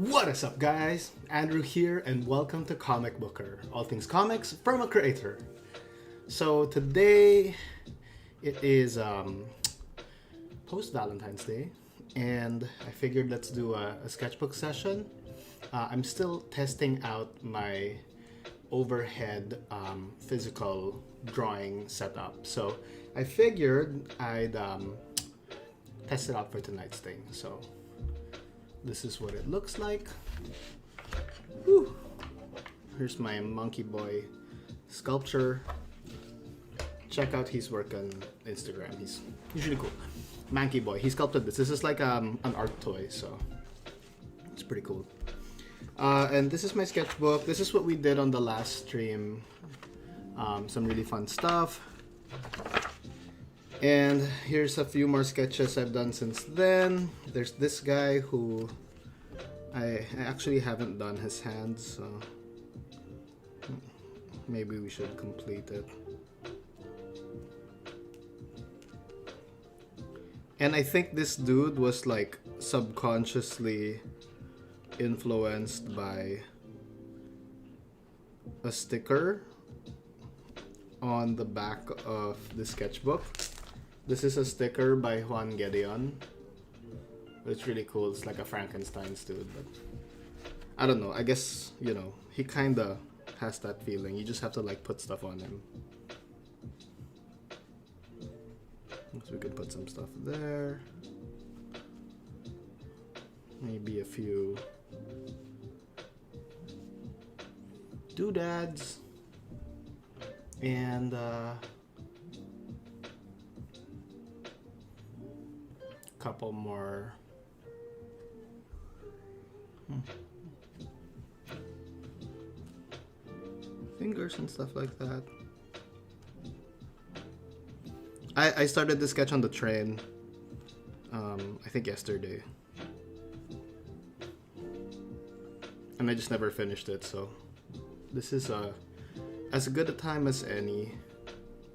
What is up, guys? Andrew here, and welcome to Comicbooker, all things comics from a creator. So today it is post Valentine's Day, and I figured let's do a sketchbook session. I'm still testing out my overhead physical drawing setup, so I figured I'd test it out for tonight's thing. So this is what it looks like. Whew. Here's my monkey boy sculpture. Check out his work on Instagram. He's usually cool. Monkey boy. He sculpted this. This is like an art toy, so it's pretty cool. And this is my sketchbook. This is what we did on the last stream. Some really fun stuff. And here's a few more sketches I've done since then. There's this guy who I actually haven't done his hands, so maybe we should complete it. And I think this dude was like subconsciously influenced by a sticker on the back of the sketchbook. This is a sticker by Juan Gedeon. It's really cool. It's like a Frankenstein's dude, but I don't know. I guess, you know, he kinda has that feeling. You just have to like put stuff on him. So we can put some stuff there. Maybe a few doodads. And couple more fingers and stuff like that. I started this sketch on the train, I think yesterday, and I just never finished it, so this is as good a time as any.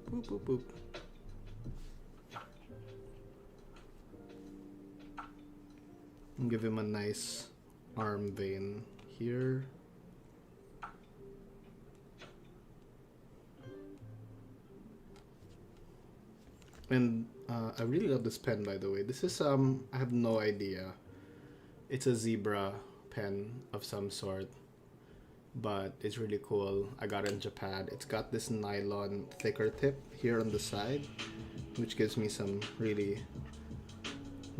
Boop, boop, boop. And give him a nice arm vein here. And I really love this pen, by the way. This is I have no idea. It's a zebra pen of some sort, but it's really cool. I got it in Japan. It's got this nylon thicker tip here on the side, which gives me some really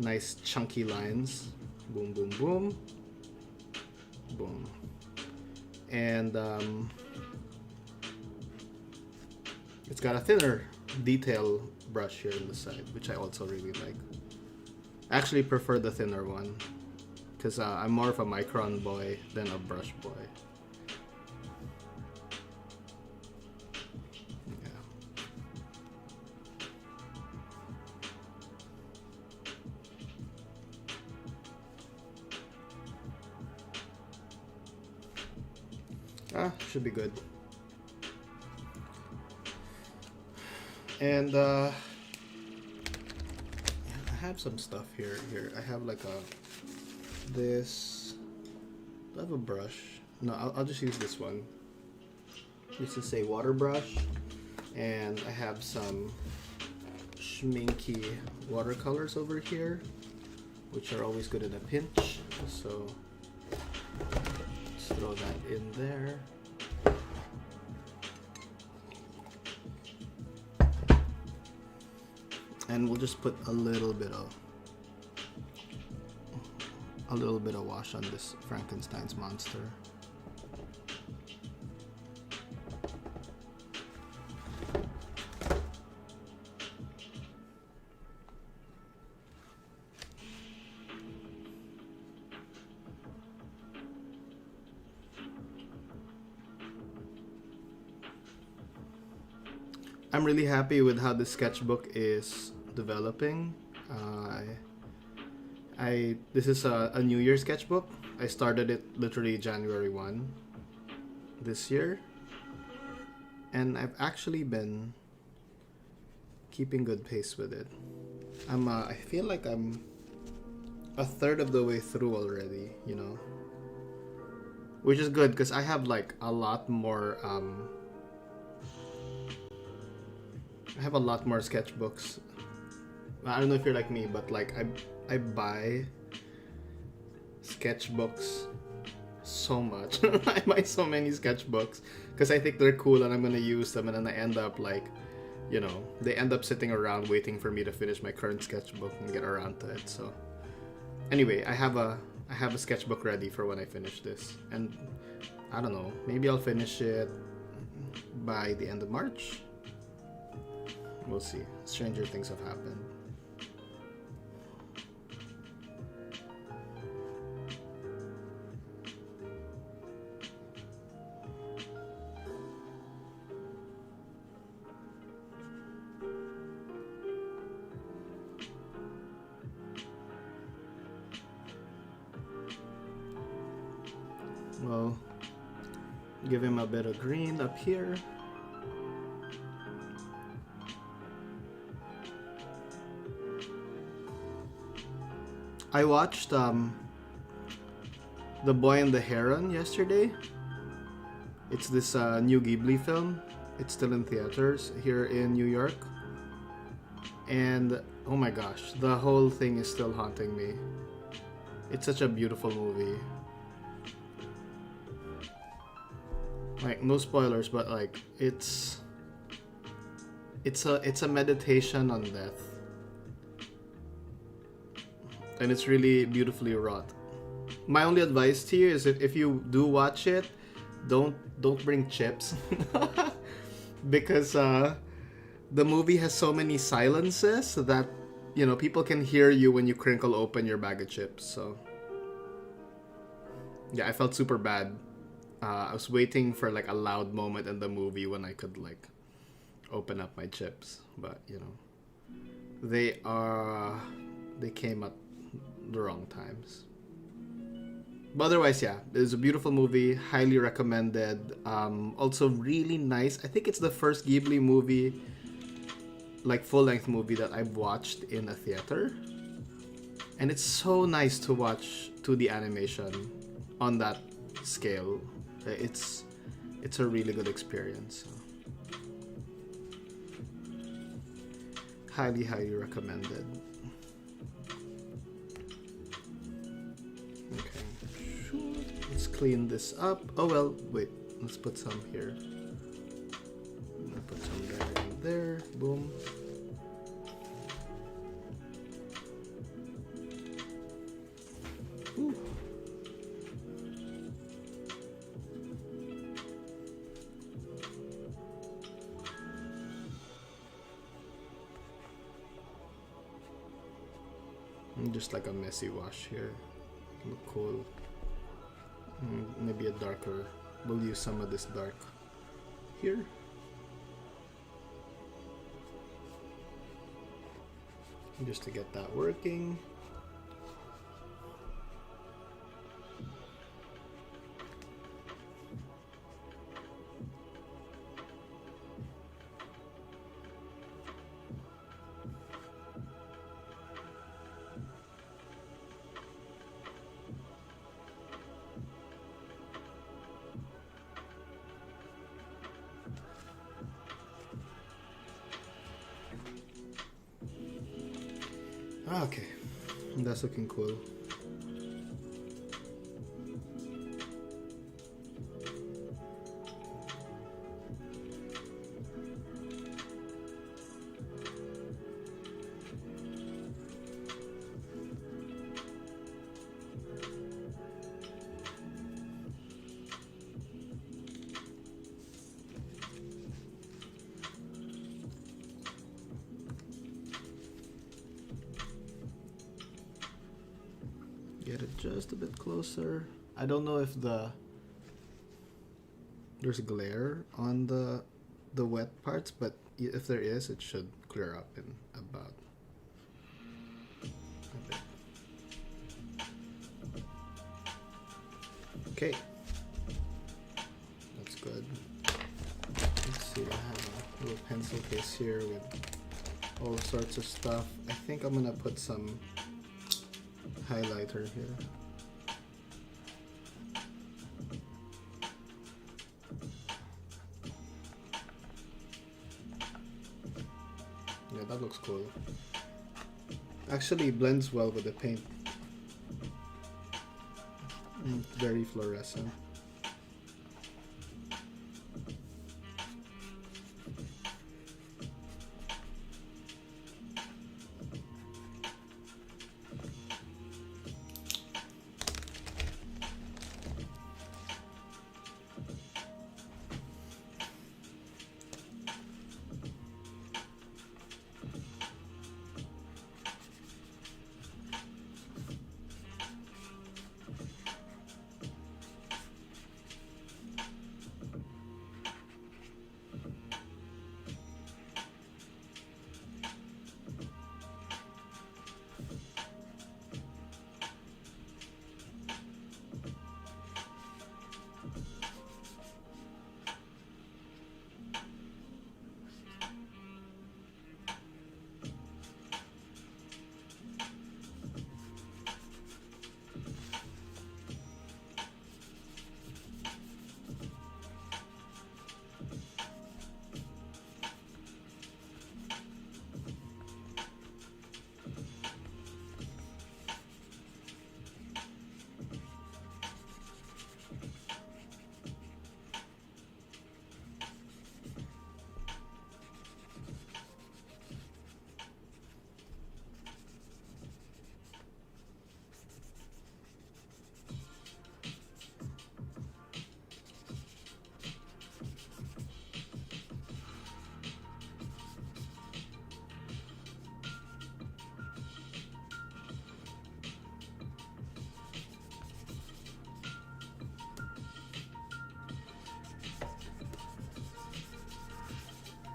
nice chunky lines. Boom, boom, boom, boom. And it's got a thinner detail brush here on the side, which I also really like. I actually prefer the thinner one because I'm more of a micron boy than a brush boy. Should be good. And I have some stuff here. I have like this. Do I have a brush? No, I'll just use this one. This is a water brush, and I have some schminky watercolors over here, which are always good in a pinch. So just throw that in there. And we'll just put a little bit of wash on this Frankenstein's monster. I'm really happy with how the sketchbook is developing. This is a New Year sketchbook. I started it literally January 1 this year, and I've actually been keeping good pace with it. I feel like I'm a third of the way through already, you know. which is good because I have like a lot more. I have a lot more sketchbooks. I don't know if you're like me, but like I buy sketchbooks so much. I buy so many sketchbooks because I think they're cool and I'm gonna use them, and then I end up like, you know, they end up sitting around waiting for me to finish my current sketchbook and get around to it. So anyway, I have a sketchbook ready for when I finish this, and I don't know, maybe I'll finish it by the end of March. We'll see. Stranger things have happened. Well, give him a bit of green up here. I watched The Boy and the Heron yesterday. It's this new Ghibli film. It's still in theaters here in New York. And oh my gosh, the whole thing is still haunting me. It's such a beautiful movie. Like, no spoilers, but like it's a meditation on death. And it's really beautifully wrought. My only advice to you is if you do watch it, don't bring chips. Because the movie has so many silences that, you know, people can hear you when you crinkle open your bag of chips. So yeah, I felt super bad. I was waiting for like a loud moment in the movie when I could like open up my chips, but you know, they came at the wrong times. But otherwise, yeah, it's a beautiful movie, highly recommended. Also really nice. I think it's the first Ghibli movie, like full-length movie, that I've watched in a theater, and it's so nice to watch 2D animation on that scale. It's a really good experience. Highly recommended. Okay, let's clean this up. Oh well, wait, let's put some here. I'm gonna put some there and there. Boom. Ooh. Just like a messy wash here. Look cool. Maybe a darker. We'll use some of this dark here. Just to get that working. Okay, that's looking cool. Get it just a bit closer. I don't know if there's glare on the wet parts, but if there is, it should clear up in about a bit. Okay, that's good. Let's see, I have a little pencil case here with all sorts of stuff. I think I'm gonna put some highlighter here. Yeah, that looks cool. Actually blends well with the paint. Very fluorescent.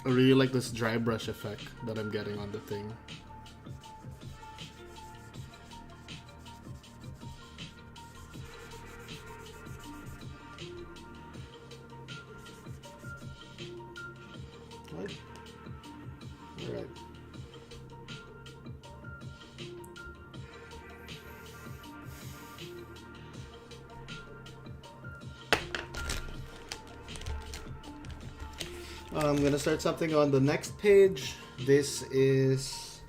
I really like this dry brush effect that I'm getting on the thing. Right. All right. I'm gonna start something on the next page. This is,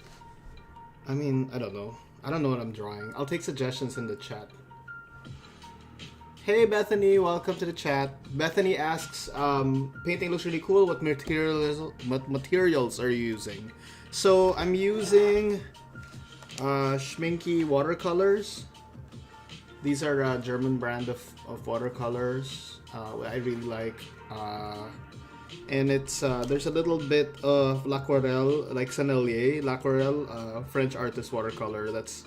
I mean, I don't know. I don't know what I'm drawing. I'll take suggestions in the chat. Hey Bethany, welcome to the chat. Bethany asks, painting looks really cool. What materials are you using? So I'm using Schminky watercolors. These are a German brand of watercolors. I really like. And it's there's a little bit of L'Aquarelle, like Sennelier L'Aquarelle, French artist watercolor. That's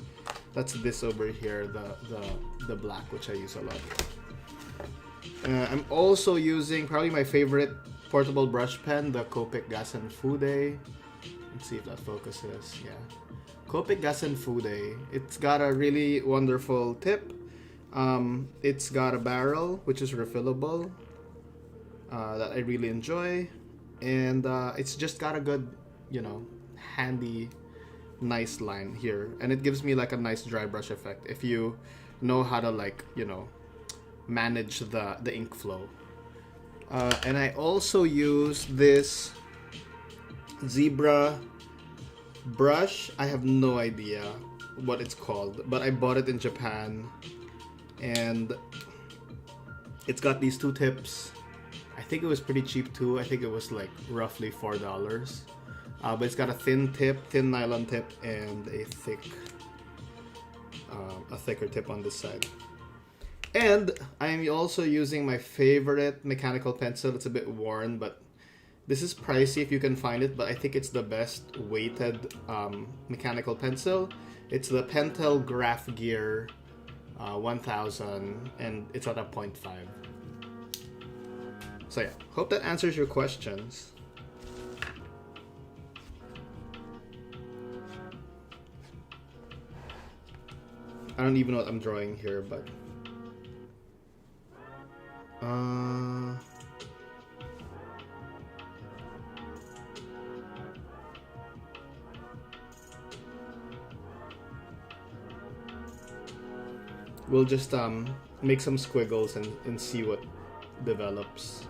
this over here, the black, which I use a lot. I'm also using probably my favorite portable brush pen, the Copic Fude. Let's see if that focuses. Yeah, Copic Fude. It's got a really wonderful tip. It's got a barrel which is refillable. That I really enjoy, and it's just got a good, handy, nice line here, and it gives me like a nice dry brush effect if you know how to manage the ink flow. And I also use this zebra brush. I have no idea what it's called, but I bought it in Japan, and it's got these two tips. I think it was pretty cheap too. I think it was like roughly $4. But it's got a thin tip, thin nylon tip, and a thicker tip on this side. And I'm also using my favorite mechanical pencil. It's a bit worn, but this is pricey if you can find it, but I think it's the best weighted mechanical pencil. It's the Pentel Graph Gear 1000, and it's at a 0.5. So yeah, hope that answers your questions. I don't even know what I'm drawing here, but we'll just make some squiggles and see what develops.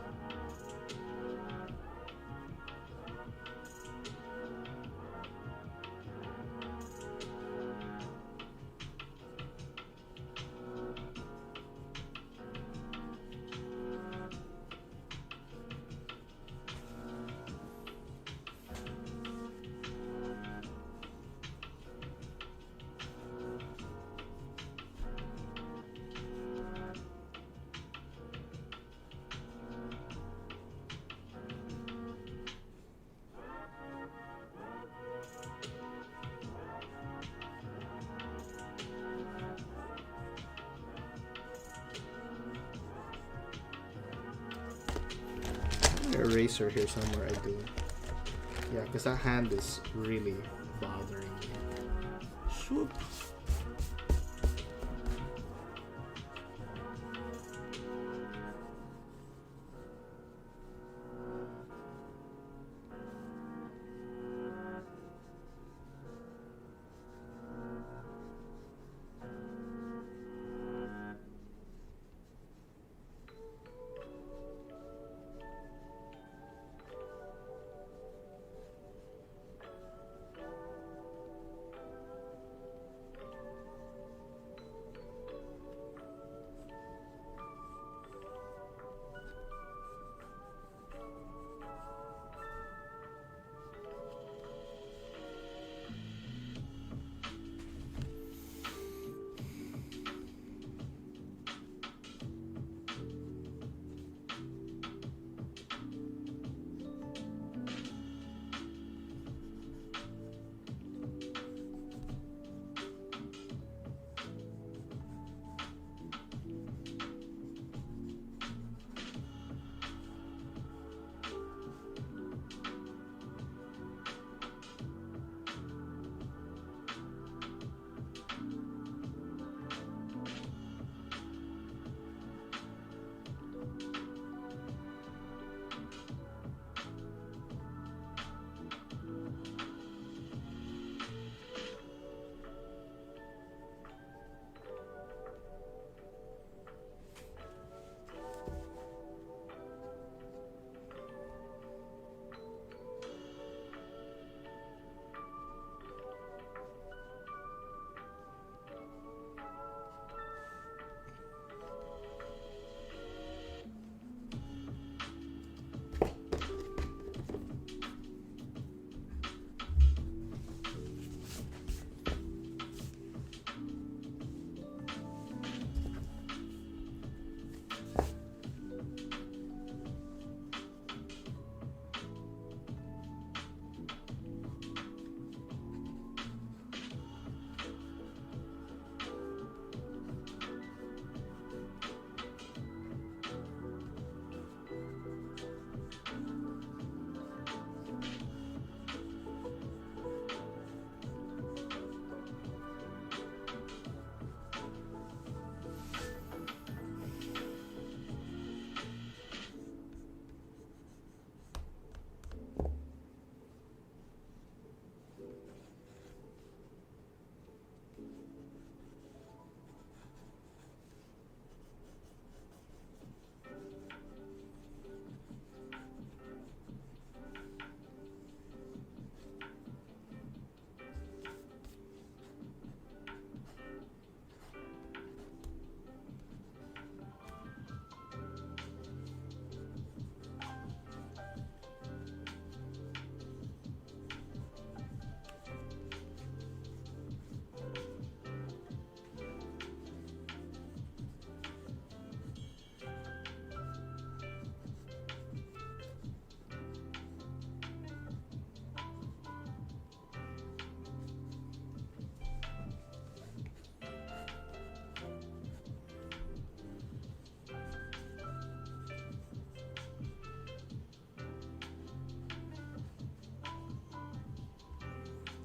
eraser here somewhere. I do. Yeah, because that hand is really bothering me. Swoop.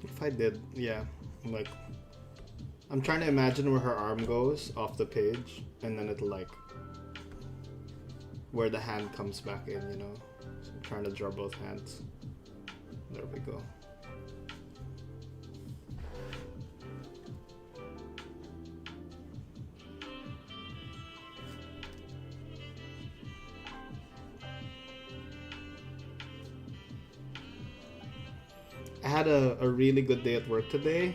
If I did, yeah, like I'm trying to imagine where her arm goes off the page, and then it'll like where the hand comes back in, you know. So I'm trying to draw both hands. There we go. I had a really good day at work today.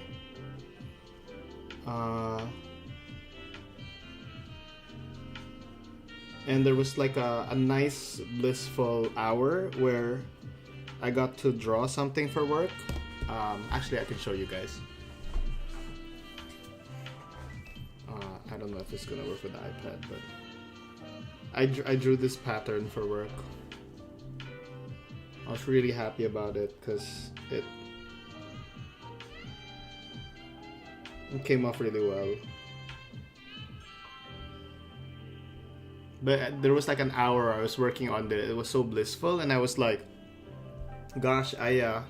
And there was like a nice blissful hour where I got to draw something for work. Actually, I can show you guys. I don't know if it's gonna work with the iPad, but I drew this pattern for work. I was really happy about it because it came off really well. But there was like an hour I was working on it. It was so blissful, and I was like, gosh, I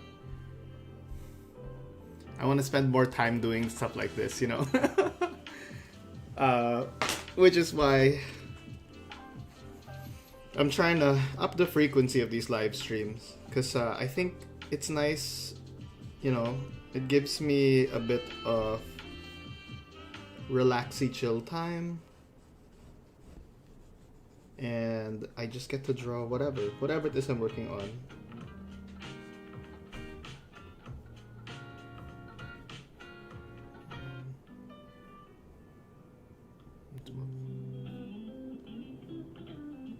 want to spend more time doing stuff like this, you know. Which is why I'm trying to up the frequency of these live streams, because I think it's nice, you know. It gives me a bit of relaxy chill time, and I just get to draw whatever it is I'm working on.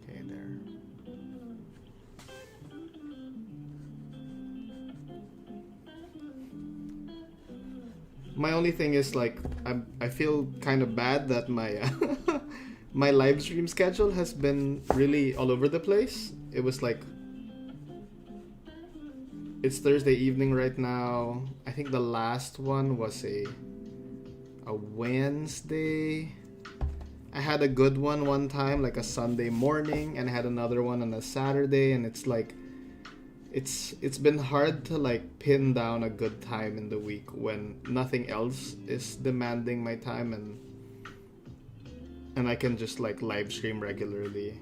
Okay, there. My only thing is, like, I feel kind of bad that my my live stream schedule has been really all over the place. It was like, it's Thursday evening right now. I think the last one was a Wednesday. I had a good one time, like a Sunday morning, and I had another one on a Saturday, and it's like, it's been hard to like pin down a good time in the week when nothing else is demanding my time, and I can just like live stream regularly.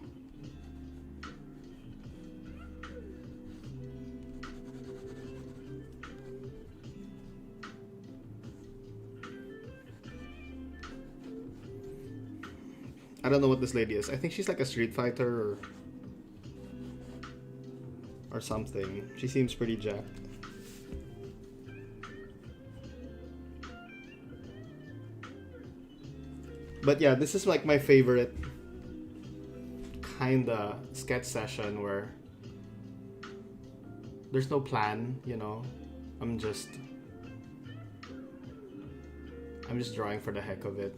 I don't know what this lady is. I think she's like a Street Fighter or something. She seems pretty jacked. But yeah, this is like my favorite kinda sketch session where there's no plan, you know. I'm just drawing for the heck of it.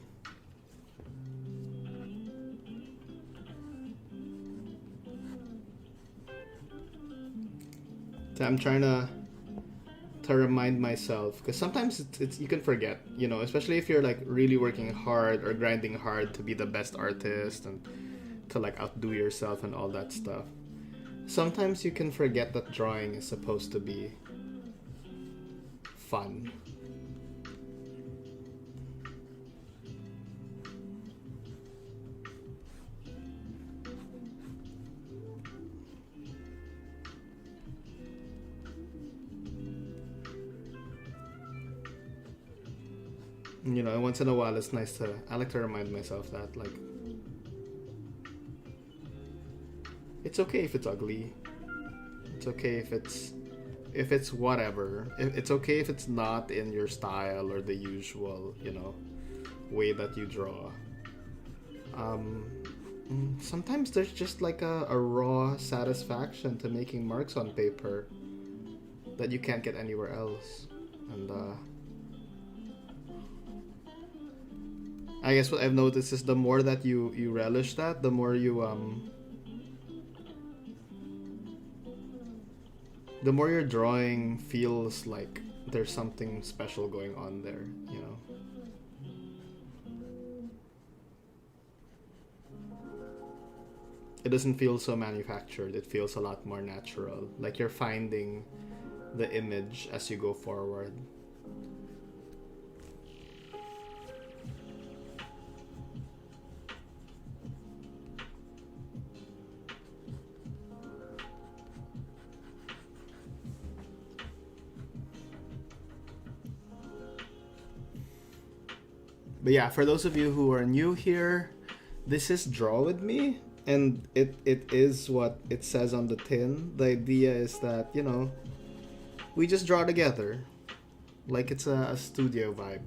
So I'm trying to remind myself, because sometimes it's you can forget, you know, especially if you're like really working hard or grinding hard to be the best artist and to like outdo yourself and all that stuff. Sometimes you can forget that drawing is supposed to be fun. You know, once in a while it's nice to, I like to remind myself that, like, it's okay if it's ugly. It's okay if it's whatever. It's okay if it's not in your style or the usual, you know, way that you draw. Sometimes there's just like a raw satisfaction to making marks on paper that you can't get anywhere else. And I guess what I've noticed is the more that you relish that, the more the more your drawing feels like there's something special going on there, you know. It doesn't feel so manufactured. It feels a lot more natural. Like you're finding the image as you go forward. But yeah, for those of you who are new here, this is Draw With Me, and it is what it says on the tin. The idea is that, you know, we just draw together, like it's a studio vibe.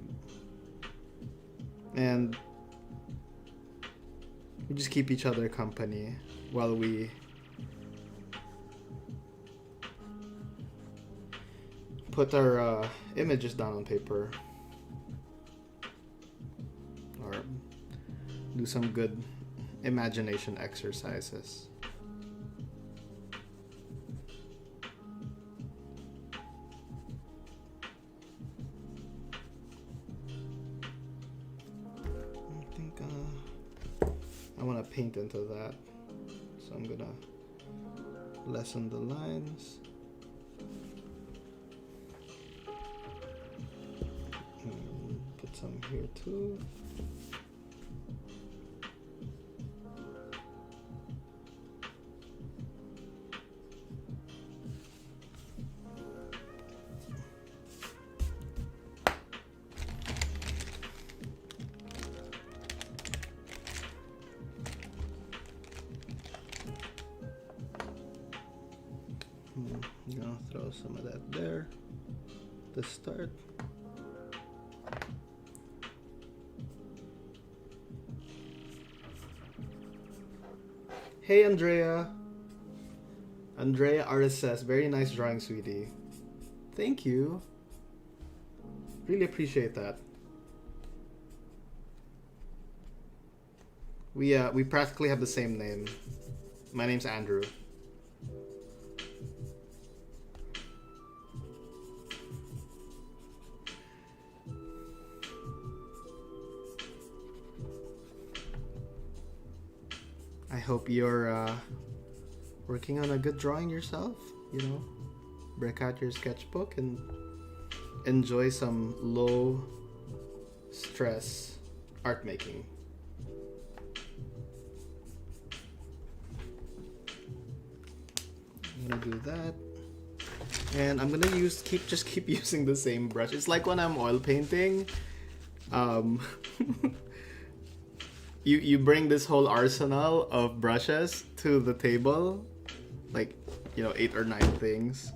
And we just keep each other company while we put our images down on paper. Or do some good imagination exercises. I want to paint into that. So I'm gonna lessen the lines. And put some here too. I'm gonna throw some of that there to start. Hey Andrea. Andrea Artist says, very nice drawing, sweetie. Thank you. Really appreciate that. We practically have the same name. My name's Andrew. I hope you're working on a good drawing yourself, you know. Break out your sketchbook and enjoy some low stress art making. I'm gonna do that. And I'm gonna just keep using the same brush. It's like when I'm oil painting. You bring this whole arsenal of brushes to the table, like, you know, 8 or 9 things,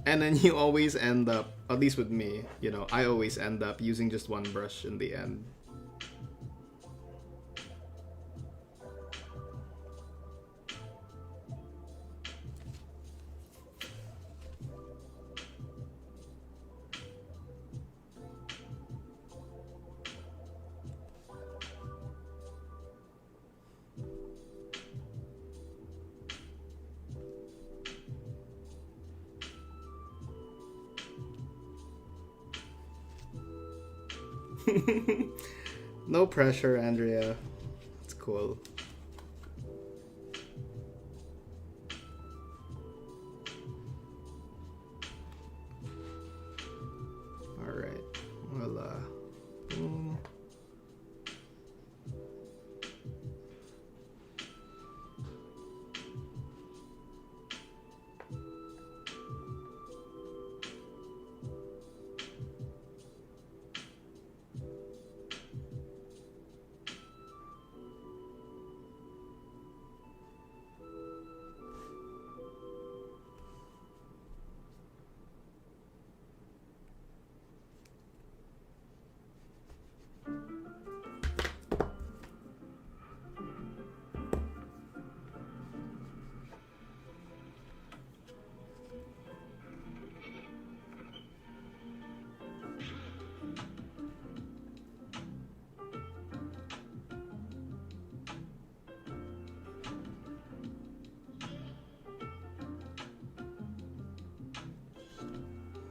and then you always end up, at least with me, you know, I always end up using just one brush in the end. No pressure, Andrea. It's cool. All right. Well, boom.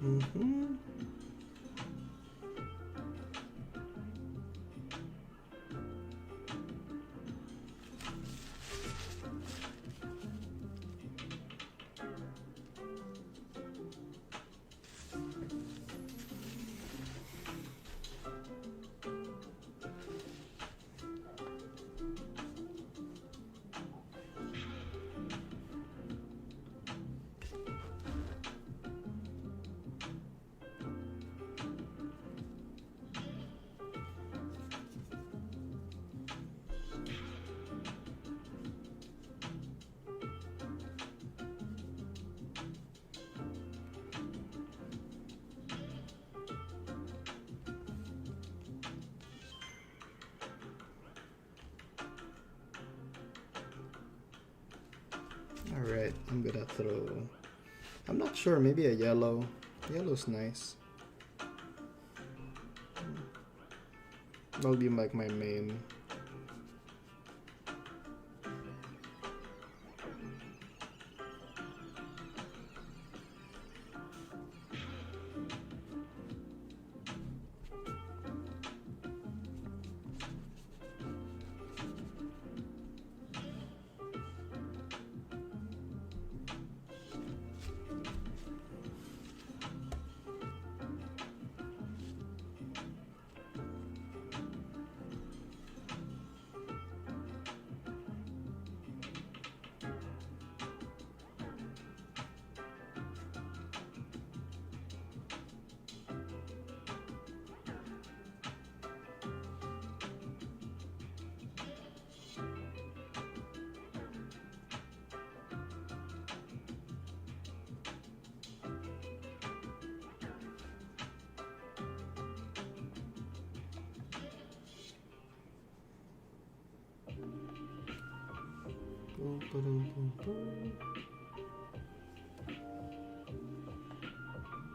Mm-hmm. Alright, I'm gonna throw, I'm not sure, maybe a yellow. Yellow's nice. That'll be like my main.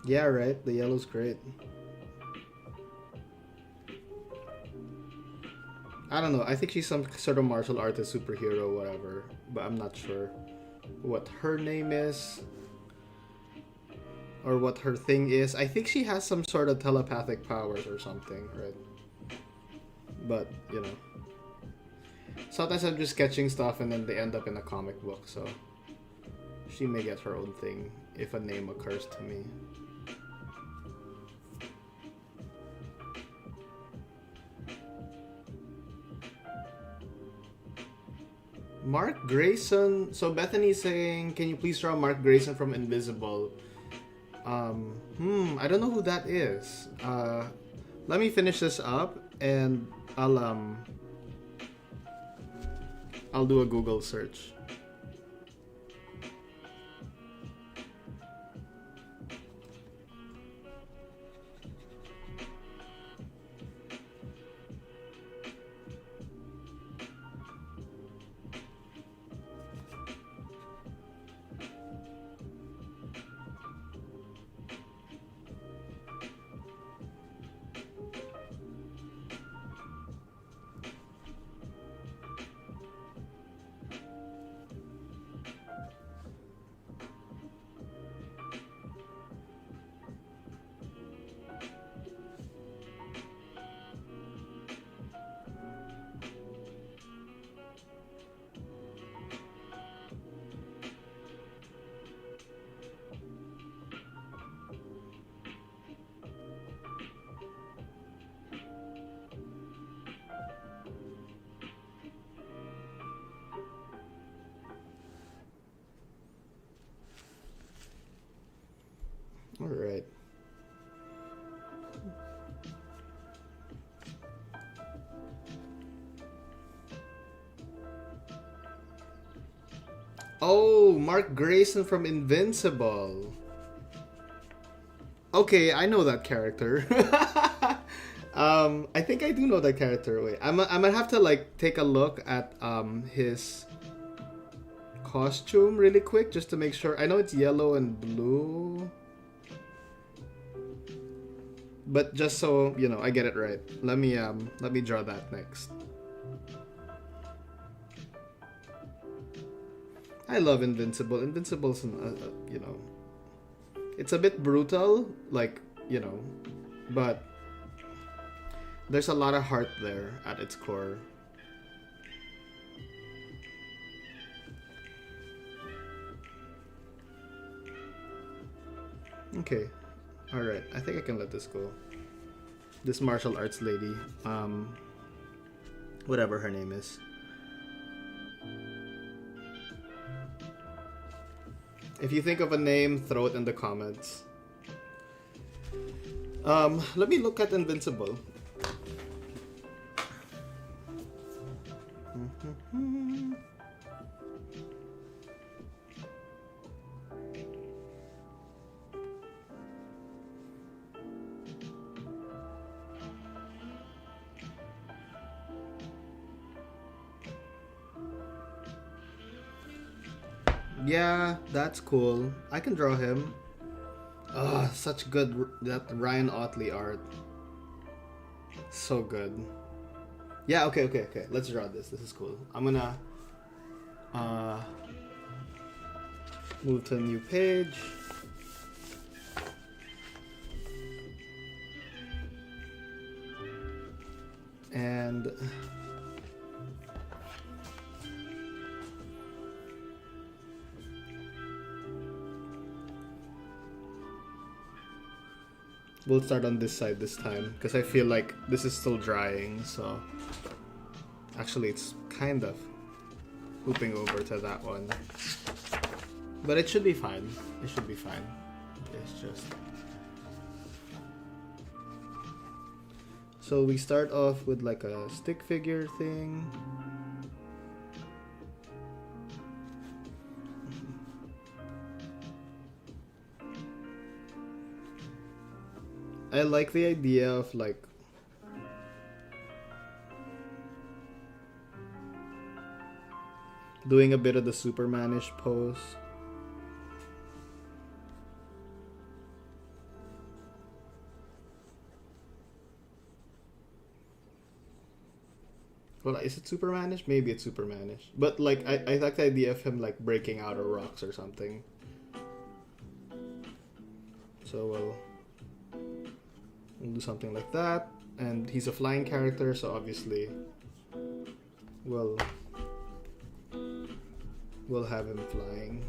Yeah, right. The yellow's great. I don't know. I think she's some sort of martial artist, superhero, whatever. But I'm not sure what her name is or what her thing is. I think she has some sort of telepathic powers or something, right? But, you know. Sometimes I'm just sketching stuff and then they end up in a comic book, so she may get her own thing if a name occurs to me. Mark Grayson. So Bethany's saying, can you please draw Mark Grayson from Invisible? I don't know who that is. Let me finish this up and I'll do a Google search. All right. Oh, Mark Grayson from Invincible. Okay, I know that character. I think I do know that character. Wait, I might have to like take a look at his costume really quick just to make sure. I know it's yellow and blue, but just so you know, I get it right. Let me draw that next. I love Invincible. Invincible's you know, it's a bit brutal, like, you know, but there's a lot of heart there at its core. Okay. Alright, I think I can let this go. This martial arts lady. Whatever her name is. If you think of a name, throw it in the comments. Let me look at Invincible. Yeah, that's cool. I can draw him. Ah, such good that Ryan Otley art. So good. Yeah, okay. Let's draw this. This is cool. I'm gonna move to a new page. And we'll start on this side this time because I feel like this is still drying, so actually it's kind of looping over to that one, but it should be fine. It should be fine. It's just so we start off with like a stick figure thing. I like the idea of like doing a bit of the Supermanish pose. Well, is it Supermanish? Maybe it's Supermanish. But like, I like the idea of him like breaking out of rocks or something. So we'll do something like that. And he's a flying character, so obviously we'll have him flying.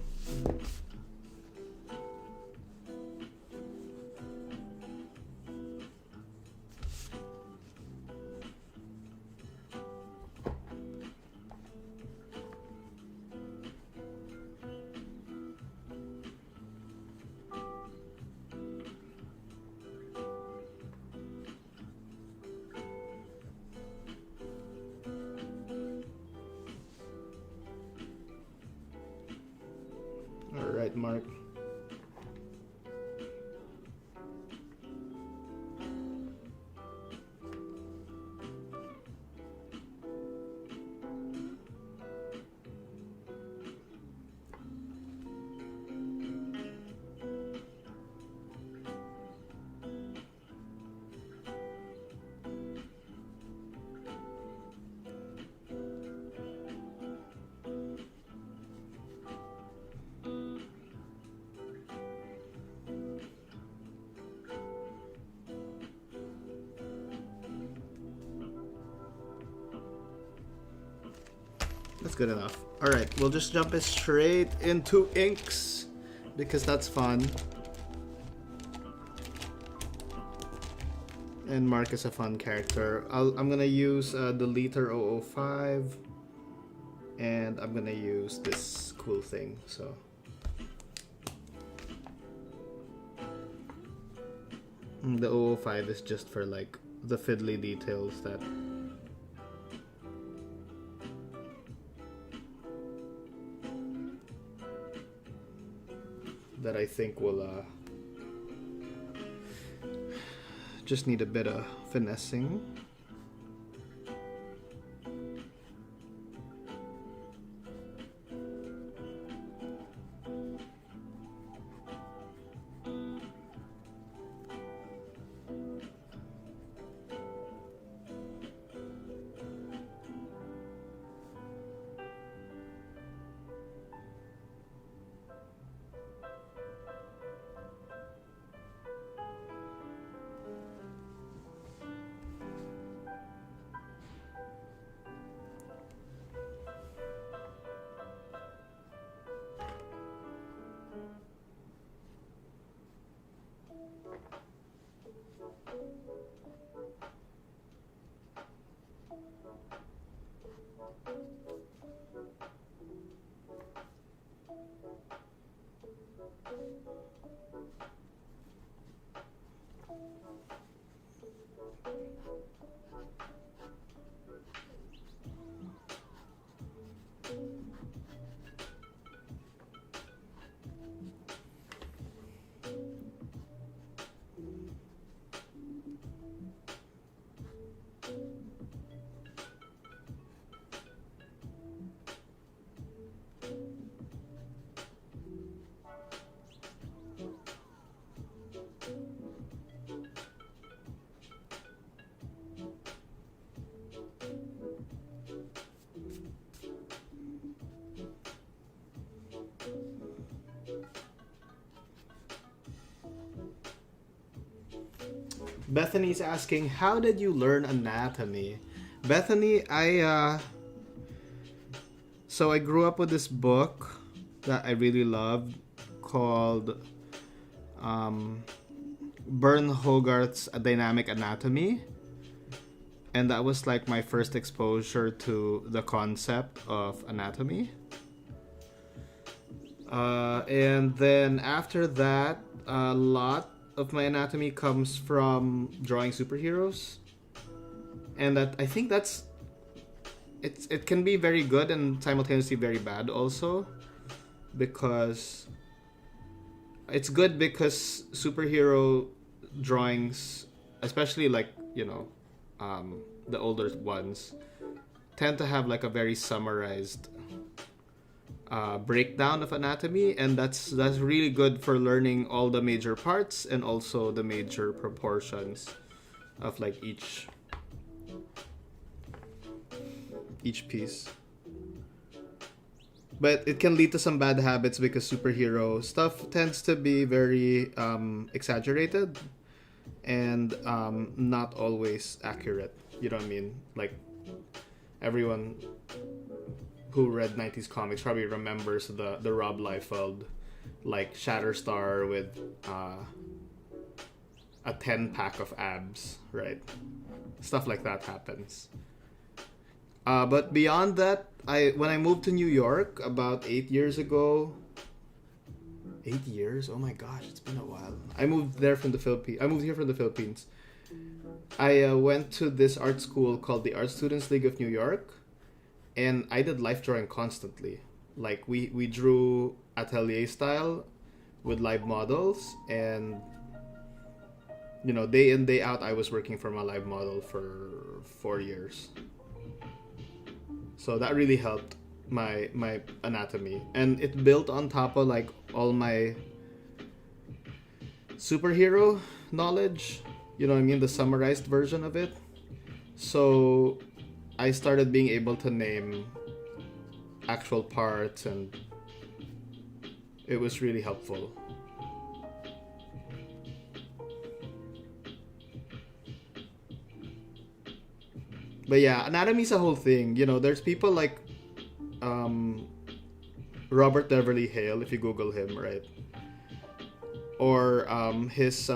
Alright, Mark. That's good enough. Alright, we'll just jump it straight into inks because that's fun. And Mark is a fun character. I'm gonna use the Liter 005 and I'm gonna use this cool thing. So the 005 is just for like the fiddly details that I think will just need a bit of finessing. Bethany's asking, how did you learn anatomy? Bethany, so I grew up with this book that I really loved called Bern Hogarth's A Dynamic Anatomy. And that was like my first exposure to the concept of anatomy. And then after that, a lot of my anatomy comes from drawing superheroes, and that I think it can be very good and simultaneously very bad also, because it's good because superhero drawings, especially like the older ones, tend to have like a very summarized breakdown of anatomy, and that's really good for learning all the major parts and also the major proportions of like each piece. But it can lead to some bad habits because superhero stuff tends to be very exaggerated and not always accurate. You know what I mean? Like, everyone who read 90s comics probably remembers the Rob Liefeld, like, Shatterstar with a 10-pack of abs, right? Stuff like that happens. But beyond that, when I moved to New York about 8 years ago. 8 years? Oh my gosh, it's been a while. I moved there from the Philippines. I moved here from the Philippines. I went to this art school called the Art Students League of New York, and I did life drawing constantly. Like, we drew atelier style with live models, and you know, day in, day out, I was working from a live model for 4 years. So that really helped my anatomy, and it built on top of like all my superhero knowledge. You know what I mean? The summarized version of it. So I started being able to name actual parts, and it was really helpful. But yeah, anatomy's a whole thing. You know, there's people like Robert Beverly Hale, if you Google him, right? Or his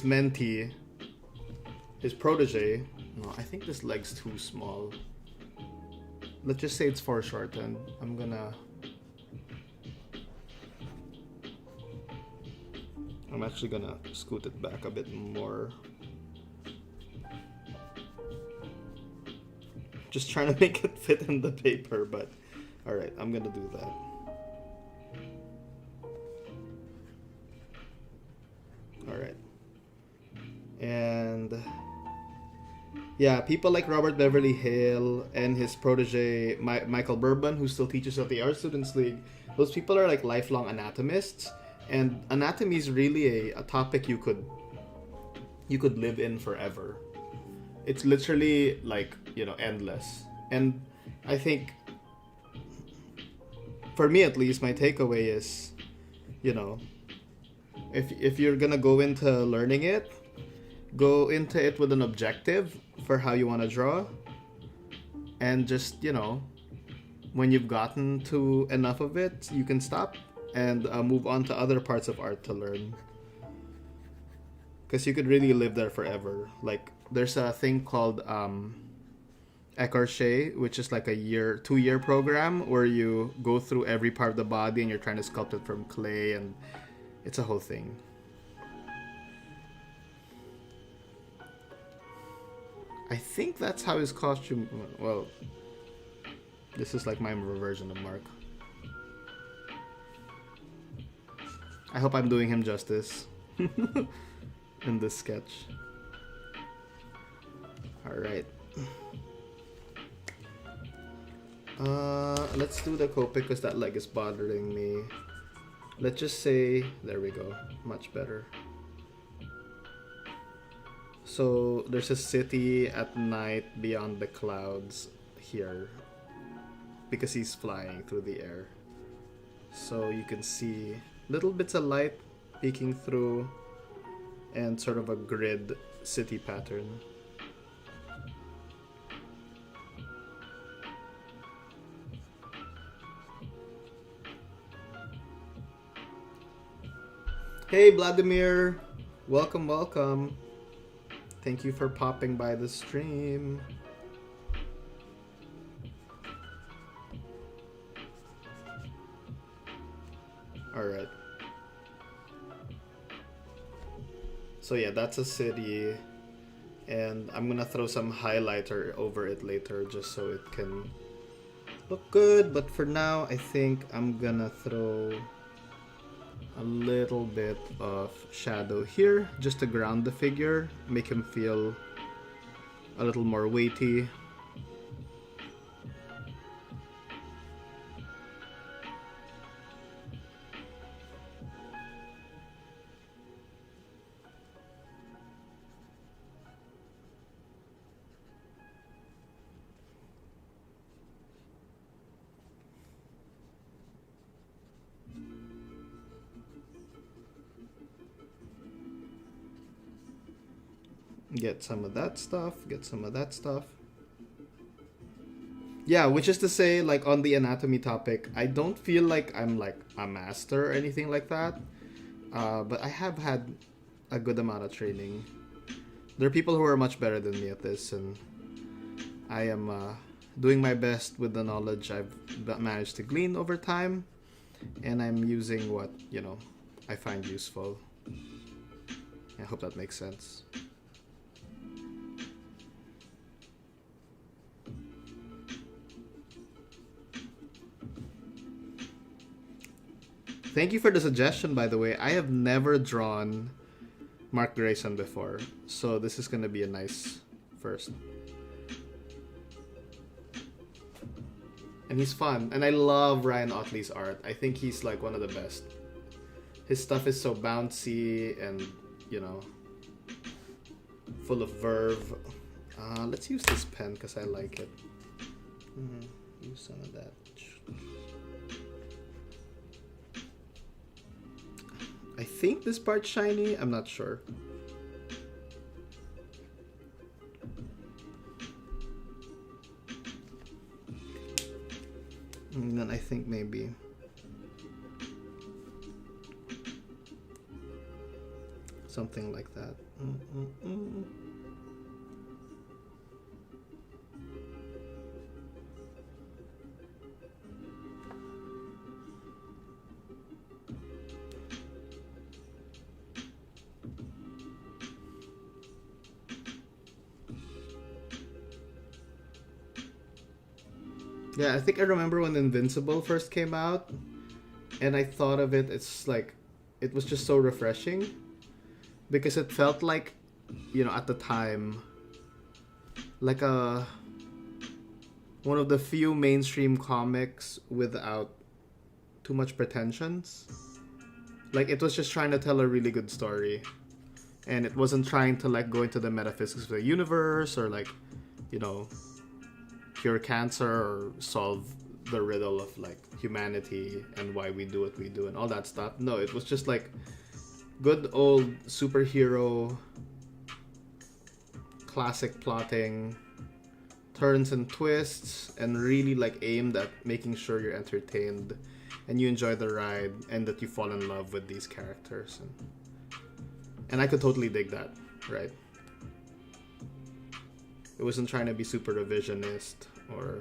mentee, his protege. No, I think this leg's too small. Let's just say it's foreshortened. I'm actually gonna scoot it back a bit more. Just trying to make it fit in the paper, but alright, I'm gonna do that. Alright. And yeah, people like Robert Beverly Hale and his protege Michael Bourbon, who still teaches at the Art Students League, those people are like lifelong anatomists, and anatomy is really a topic you could live in forever. It's literally like, you know, endless. And I think, for me at least, my takeaway is, you know, if you're gonna go into learning it, go into it with an objective for how you want to draw, and just, you know, when you've gotten to enough of it, you can stop and move on to other parts of art to learn, because you could really live there forever. Like, there's a thing called écorché, which is like a 2-year program where you go through every part of the body and you're trying to sculpt it from clay, and it's a whole thing. I think that's how his costume... Well, this is like my version of Mark. I hope I'm doing him justice in this sketch. Alright. Let's do the Copic because that leg is bothering me. Let's just say... There we go. Much better. So, there's a city at night beyond the clouds here, because he's flying through the air. So you can see little bits of light peeking through and sort of a grid city pattern. Hey Vladimir! Welcome, welcome. Thank you for popping by the stream. Alright. So yeah, that's a city. And I'm gonna throw some highlighter over it later just so it can look good. But for now, I think I'm gonna throw a little bit of shadow here just to ground the figure, make him feel a little more weighty. Get some of that stuff. Get some of that stuff. Yeah, which is to say, like, on the anatomy topic, I don't feel like I'm like a master or anything like that. But I have had a good amount of training. There are people who are much better than me at this, and I am doing my best with the knowledge I've managed to glean over time, and I'm using what, I find useful. I hope that makes sense. Thank you for the suggestion, by the way. I have never drawn Mark Grayson before, so this is going to be a nice first. And he's fun, and I love Ryan Otley's art. I think he's like one of the best. His stuff is so bouncy and, full of verve. Let's use this pen because I like it. Use some of that. I think this part's shiny. I'm not sure. And then I think maybe something like that. Yeah, I think I remember when Invincible first came out, and I thought of it, it's like, it was just so refreshing, because it felt like, at the time, like one of the few mainstream comics without too much pretensions. Like, it was just trying to tell a really good story, and it wasn't trying to, like, go into the metaphysics of the universe, or, like, cure cancer or solve the riddle of like humanity and why we do what we do and all that stuff. No, it was just like good old superhero classic plotting, turns and twists, and really like aimed at making sure you're entertained and you enjoy the ride and that you fall in love with these characters. And I could totally dig that, right? It wasn't trying to be super revisionist or,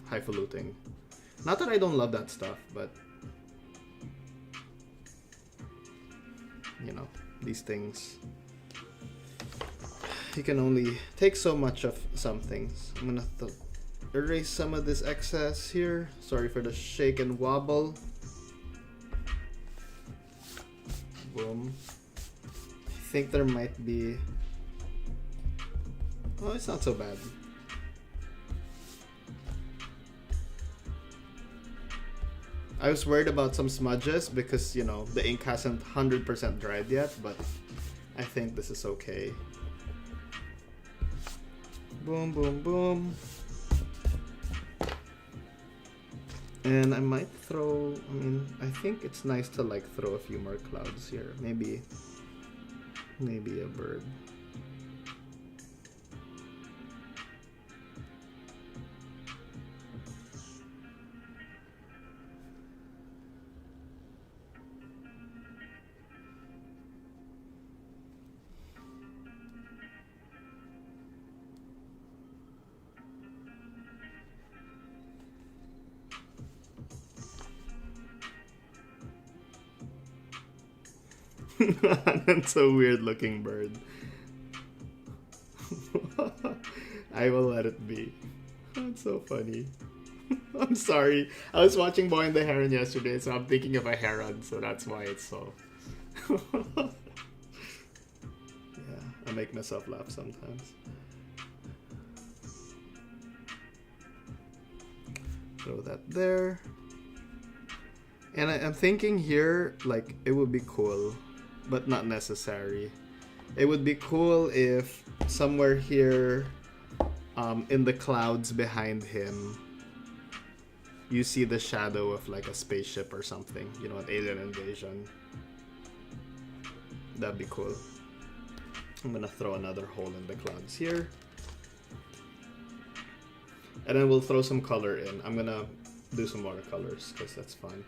highfalutin. Not that I don't love that stuff, but, these things, you can only take so much of some things. I'm gonna erase some of this excess here. Sorry for the shake and wobble. Boom. I think there might be... Oh, it's not so bad. I was worried about some smudges because, the ink hasn't 100% dried yet, but I think this is okay. Boom, boom, boom. And I might throw, I think it's nice to like throw a few more clouds here. Maybe a bird. That's a weird looking bird. I will let it be. That's so funny. I'm sorry. I was watching Boy and the Heron yesterday, so I'm thinking of a heron, so that's why it's so... Yeah, I make myself laugh sometimes. Throw that there. And I'm thinking here, like, it would be cool, but not necessary. It would be cool if somewhere here, in the clouds behind him, you see the shadow of like a spaceship or something, an alien invasion. That'd be cool. I'm gonna throw another hole in the clouds here. And then we'll throw some color in. I'm gonna do some watercolors because that's fun.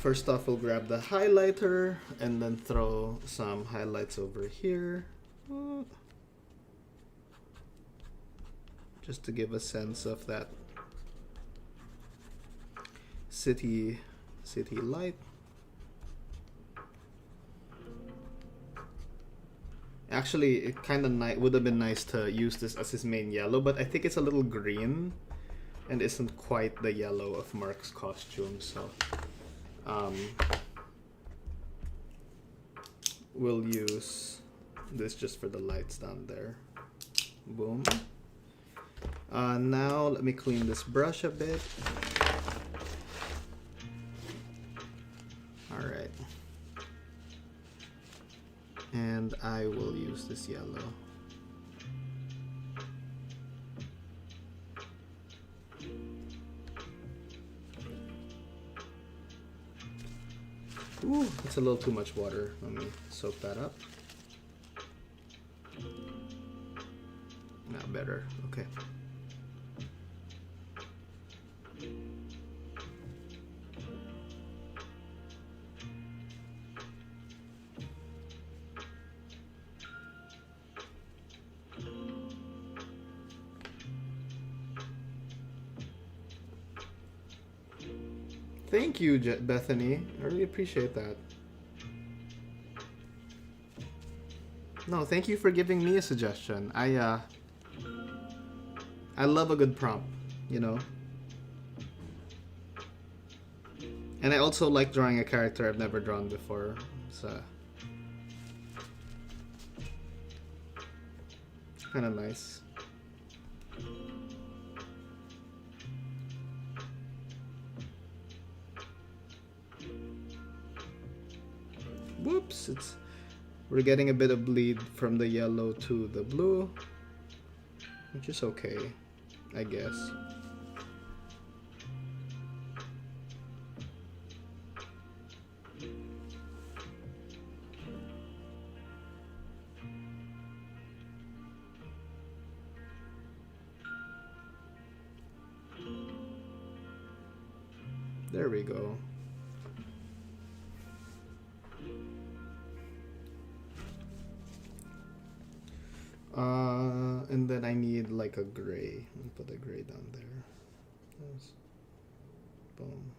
First off, we'll grab the highlighter and then throw some highlights over here. Just to give a sense of that city light. Actually, it kind of would have been nice to use this as his main yellow, but I think it's a little green and isn't quite the yellow of Mark's costume, so we'll use this just for the lights down there. Boom. Now let me clean this brush a bit. Alright. And I will use this yellow. Ooh, that's a little too much water. Let me soak that up. Now better. Okay. Thank you, Bethany. I really appreciate that. No, thank you for giving me a suggestion. I love a good prompt, you know. And I also like drawing a character I've never drawn before. So kind of nice. Whoops, we're getting a bit of bleed from the yellow to the blue, which is okay, I guess. There we go. And then I need like a gray. I'll put a gray down there. Yes. Boom.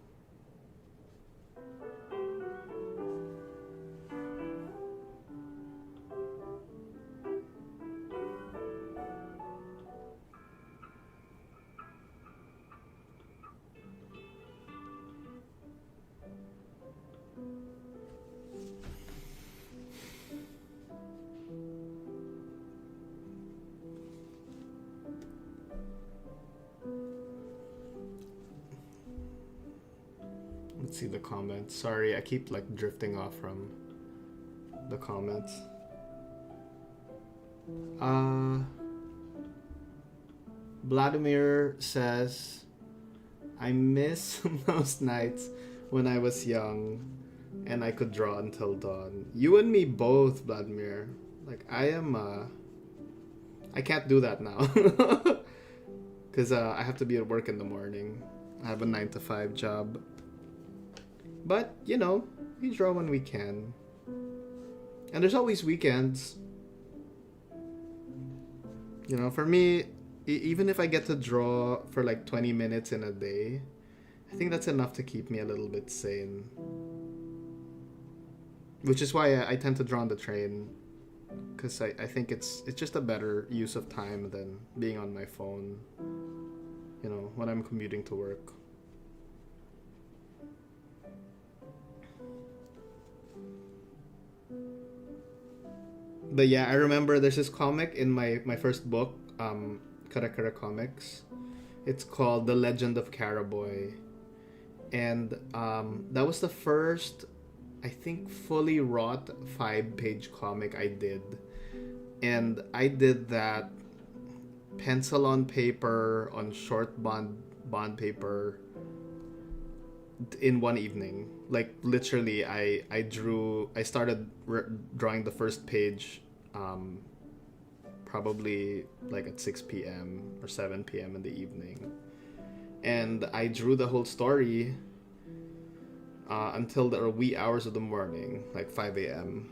Let's see the comments. Sorry, I keep like drifting off from the comments. Vladimir says, I miss those nights when I was young and I could draw until dawn. You and me both, Vladimir. Like I can't do that now. Because I have to be at work in the morning. I have a 9-to-5 job. But, you know, we draw when we can. And there's always weekends. You know, for me, even if I get to draw for like 20 minutes in a day, I think that's enough to keep me a little bit sane. Which is why I tend to draw on the train. Because I think it's just a better use of time than being on my phone, you know, when I'm commuting to work. But yeah, I remember there's this comic in my first book, Kara Comics. It's called The Legend of Caraboy. And that was the first, I think, fully wrought 5-page comic I did. And I did that pencil on paper, on short bond paper, in one evening. Like literally, I started drawing the first page, probably like at 6 p.m. or 7 p.m. in the evening, and I drew the whole story until the wee hours of the morning, like 5 a.m.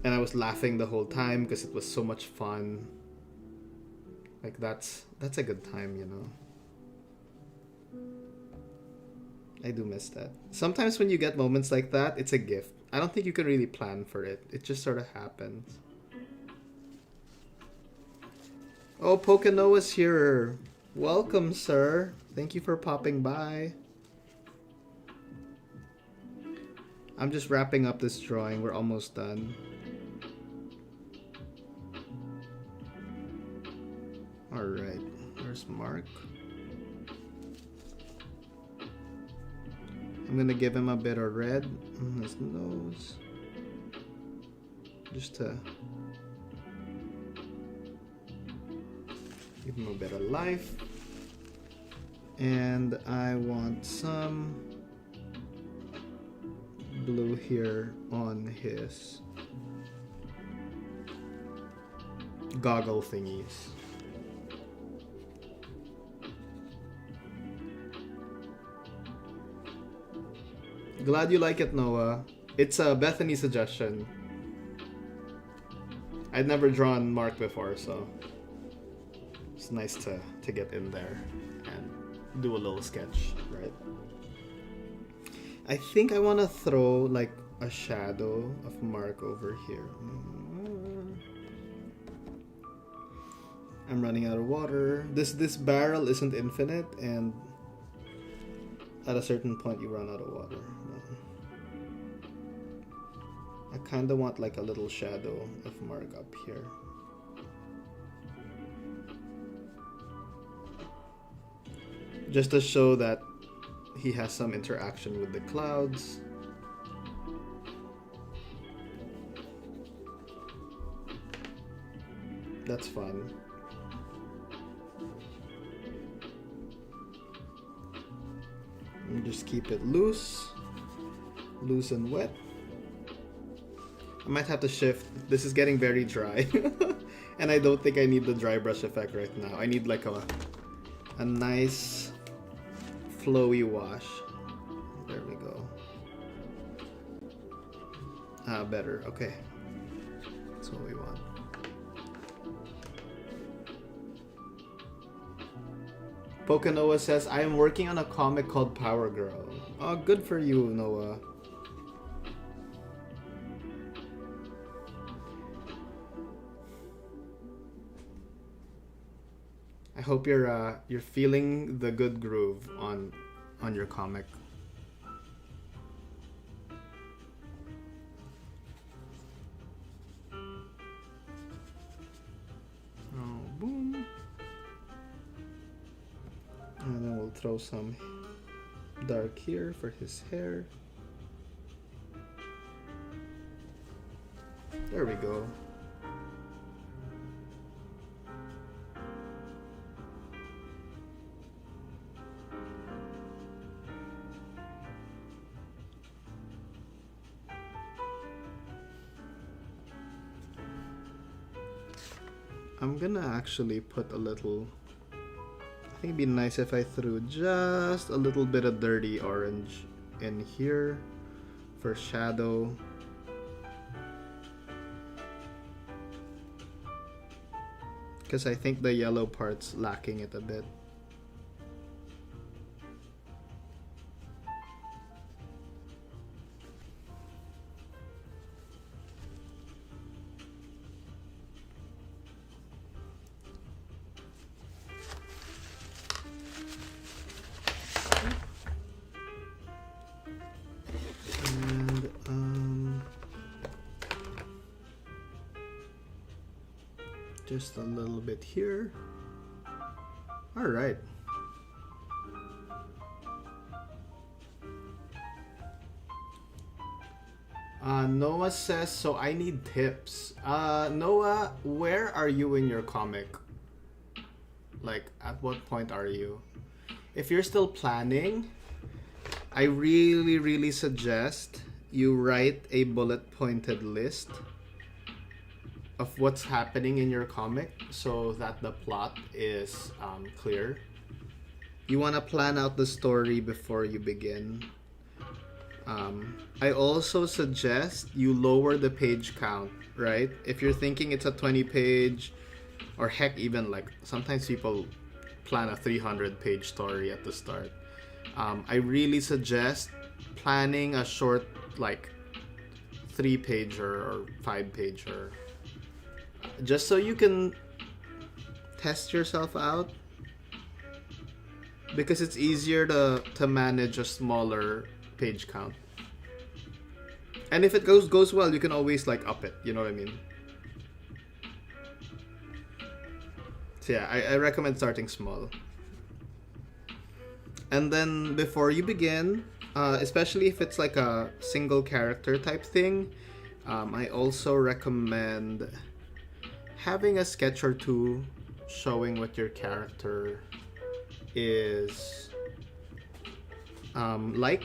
And I was laughing the whole time because it was so much fun. Like that's a good time, you know. I do miss that. Sometimes when you get moments like that, it's a gift. I don't think you can really plan for it. It just sort of happens. Oh, Poconoa's here. Welcome, sir. Thank you for popping by. I'm just wrapping up this drawing. We're almost done. Alright. Where's Mark? I'm gonna give him a bit of red on his nose. Just to give him a bit of life. And I want some blue here on his goggle thingies. Glad you like it, Noah. It's a Bethany suggestion. I'd never drawn Mark before, so it's nice to get in there and do a little sketch, right? I think I want to throw like a shadow of Mark over here. I'm running out of water. This barrel isn't infinite, and at a certain point you run out of water. I kind of want like a little shadow of Mark up here. Just to show that he has some interaction with the clouds. That's fun. And just keep it loose and wet. I might have to shift. This is getting very dry. And I don't think I need the dry brush effect right now. I need like a nice flowy wash. There we go. Better. Okay. That's what we want. Poconoa says, I am working on a comic called Power Girl. Oh, good for you, Noah. I hope you're feeling the good groove on your comic. Oh, boom. And then we'll throw some dark here for his hair. There we go. I'm gonna actually put a little, I think it'd be nice if I threw just a little bit of dirty orange in here for shadow. Because I think the yellow part's lacking it a bit. Just a little bit here. All right. Noah says, so I need tips. Noah, where are you in your comic? Like, at what point are you? If you're still planning, I really suggest you write a bullet pointed list of what's happening in your comic so that the plot is clear. You want to plan out the story before you begin. I also suggest you lower the page count, right? If you're thinking it's a 20 page, or heck, even like sometimes people plan a 300 page story at the start. I really suggest planning a short, like 3-pager or 5-pager, just so you can test yourself out, because it's easier to manage a smaller page count. And if it goes well, you can always like up it, you know what I mean? So yeah, I recommend starting small. And then before you begin, especially if it's like a single character type thing, I also recommend having a sketch or two showing what your character is like,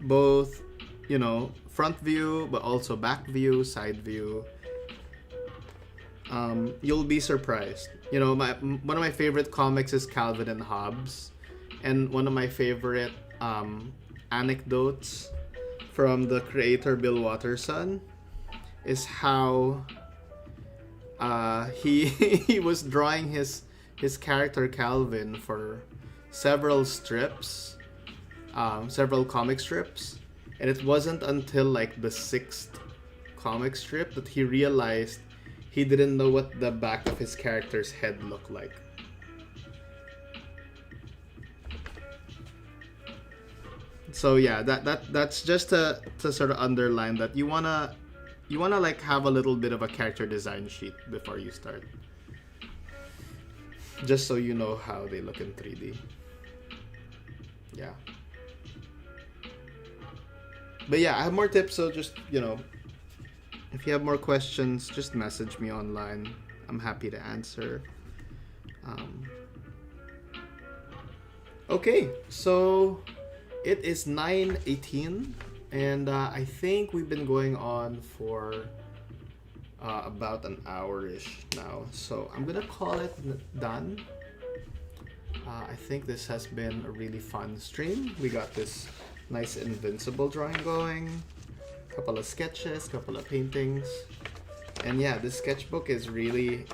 both, you know, front view but also back view, side view. You'll be surprised. You know, one of my favorite comics is Calvin and Hobbes, and one of my favorite anecdotes from the creator Bill Watterson is how he was drawing his character Calvin for several strips, several comic strips, and it wasn't until like the 6th comic strip that he realized he didn't know what the back of his character's head looked like. So yeah, that's just to sort of underline that you wanna like have a little bit of a character design sheet before you start, just so you know how they look in 3D. Yeah. But yeah, I have more tips, so just, you know, if you have more questions, just message me online. I'm happy to answer. Okay, so it is 9:18, and I think we've been going on for about an hour-ish now. So I'm gonna call it done. I think this has been a really fun stream. We got this nice Invincible drawing going, couple of sketches, couple of paintings, and yeah, this sketchbook is really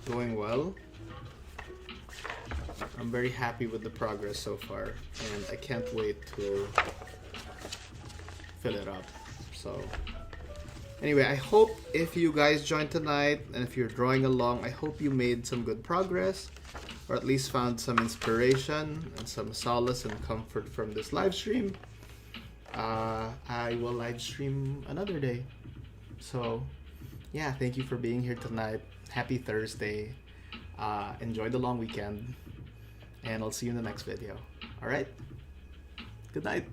going well. I'm very happy with the progress so far, and I can't wait to fill it up. So anyway, I hope if you guys joined tonight and if you're drawing along, I hope you made some good progress, or at least found some inspiration and some solace and comfort from this live stream. I will live stream another day. So yeah, thank you for being here tonight. Happy Thursday. Enjoy the long weekend, and I'll see you in the next video. All right? Good night.